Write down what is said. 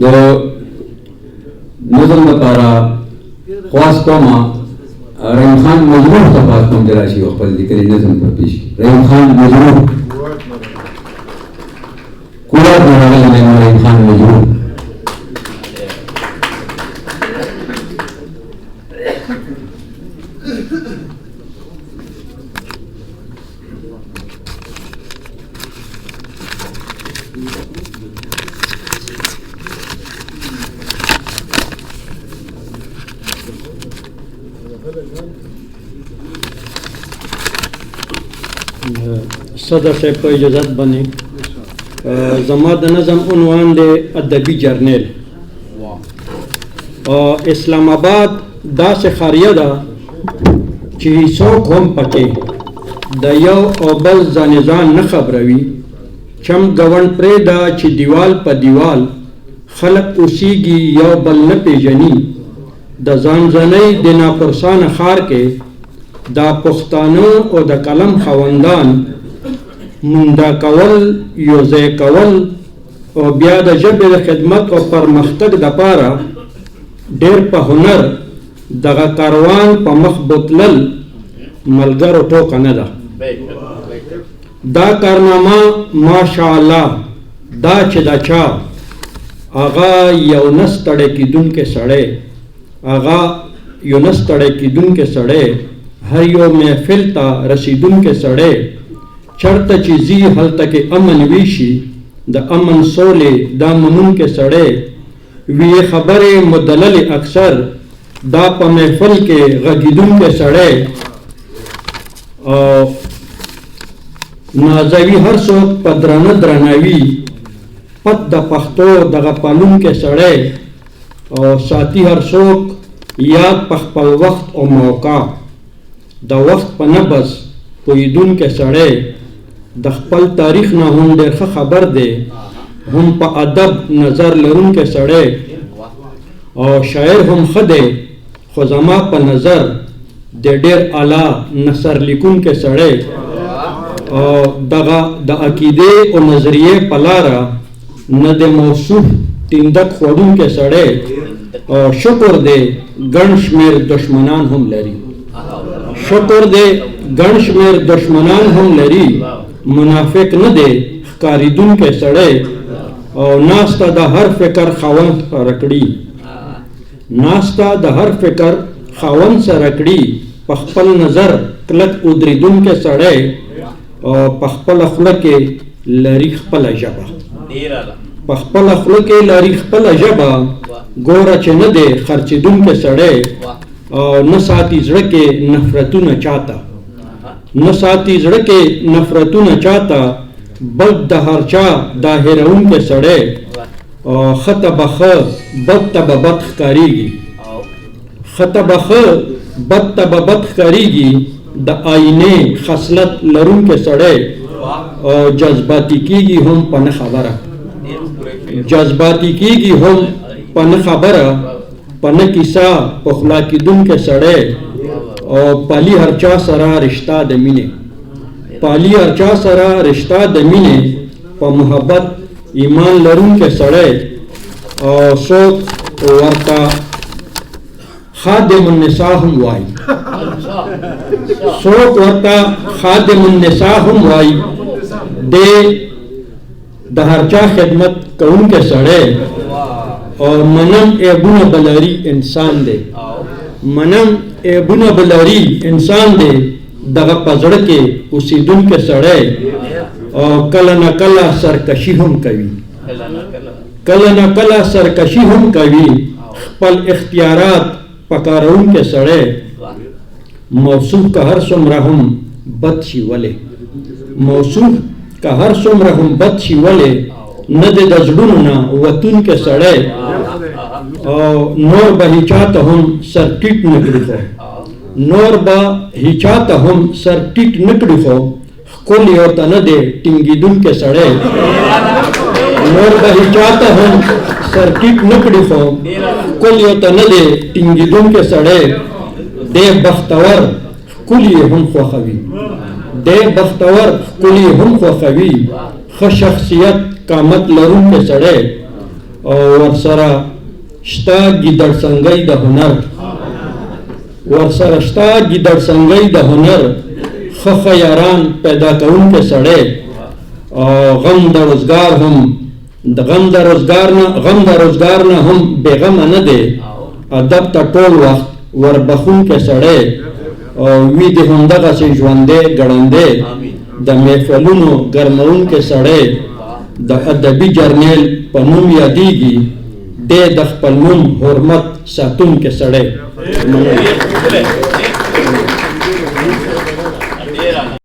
د نظم لپاره خواست کوم رحیم خان مجروح ته خواست کوم چې راشي او خپل لیکلي نظم په پیش کړي. رحیم خان مجروح کولاټ نه راغلی دی. رحیم خان مجروح صدر صاحب په اجازت باندې زما د نظم عنوان دی ادبي جرنیل. اسلام آباد داسې خاریه ده چې څوک هم پکې د یو او بل ځانې ځان نه خبروي. چم ګوند پرېږده چې دیوال په دیوال خلک اوسیږي یو بل نه پیژني. د ځانځنۍ د ناپرسانه ښار کې دا پښتانه او د قلم خاوندان مونده کول یو ځای کول او بیا د ژبې د خدمت او پرمختګ دپاره ډېر په هنر دغه کاروان په مخ بوتلل ملګرو ټوکه نه ده. دا کارنامه ماشاءالله دا چې دا چا هغه یو نه ستړی کېدونکی سړی هغه یو نه ستړی کېدونکی سړی هر یو محفل ته رسیدونکی سړی چرته چې ځي هلته کې امن ویشي د امن سولې دا منونکی سړی وی خبرې مدلل اکثر دا په محفل کې غږیدونکی سړی او نازوي هر څوک په درانه درناوي پت د پښتو دغه پالونکی سړی او ساتي هر څوک یاد په خپل وخت او موقع د وخت په نبض پوهېدونکی سړی د خپل تاریخ نه هم ډېر ښه خبر دی هم په ادب نظر لرونکی سړی او شاعر هم ښه دی خو زما په نظر د ډېر اعلی نثر لیکونکی سړی او دغه د عقیدې او نظریې په لاره نه د موصوف ټینګک خوړونکی سړی او شکر دی ګڼ شمېر دشمنان هم لري. شکر دی ګڼ شمېر دشمنان هم لري. منافق نه دی ښکارېدونکی سړی او ناسته د هر فکر خاوند سره کړي. ناسته د هر فکر خاوند سره کړي. په خپل نظر کلک ودرېدونکی سړی او په خپله خوله کې لري خپله ژبه. په خپله خوله کې لري خپله ژبه ګوره چې نه دی خرڅېدونکی سړی او نه ساتي زړه کې نفرتونه چاته. نه ساتي زړه کې نفرتونه چاته بد د هر چا دا هېرونکی سړی او ښه ته به ښه بد ته به بد ښکارېږي. ښه ته به ښه بد ته به بد ښکارېږي. د آینې خصلت لرونکی سړی او جذباتي کېږي هم په نه خبره. جذباتي کېږي هم په نه خبره په نه کیسه پخلا کېدونکی سړی او پالي هر چا سره رشته د مینې. پالي هر چا سره رشته د مینې په محبت ایمان لرونکی سړی او څوک ورته خادم النساء هم وایي. څوک ورته خادم النساء هم وایي. د هر چا خدمت کوونکی سړی او منم عیبونه بلري انسان دی. منم عیبونه بلري انسان دی. دغه په زړه کې اوسېدونکی سړی او کله نه کله سرکشي هم کوي. کله نه کله سرکشي هم کوي. خپل اختیارات پکارونکی سړی موصوف که هر څومره هم بد شي ولې. موصوف که هر څومره هم بد شي ولې نه دی د زړونو نه وتونکی سړی او نور به هیچا ته هم سر ټیټ نه کړي خو نور به هیچا ته هم سر ټیټ نه کړي خو ښکل یې ورته نه دی ټینګېدونکی سړی. نور به هیچا ته هم سر ټیټ نه کړي خو ښکل یې ورته نه دی ټینګېدونکی سړی. دی بختور ښکل یې هم خوښوي. دی بختور ښکل یې هم خوښوي. ښه شخصیت قامت لرونکی سړی او ورسره شته ګیدړ سنګي د هنر ورسره شته ګیدړ سنګي د هنر خخ یاران پیدا کوونکې سړی او غم د روزګار هم د غم د روزګار نه هم بېغمه نه دی ادب ته ټول وخت وربخونکې سړی او وي د همدغسې ژوندی ګړندی د محفلونو ګرمونکې سړی د ادبي جرنیل په نوم یادیږي دی د خپل نوم حرمت ساتونکې سړی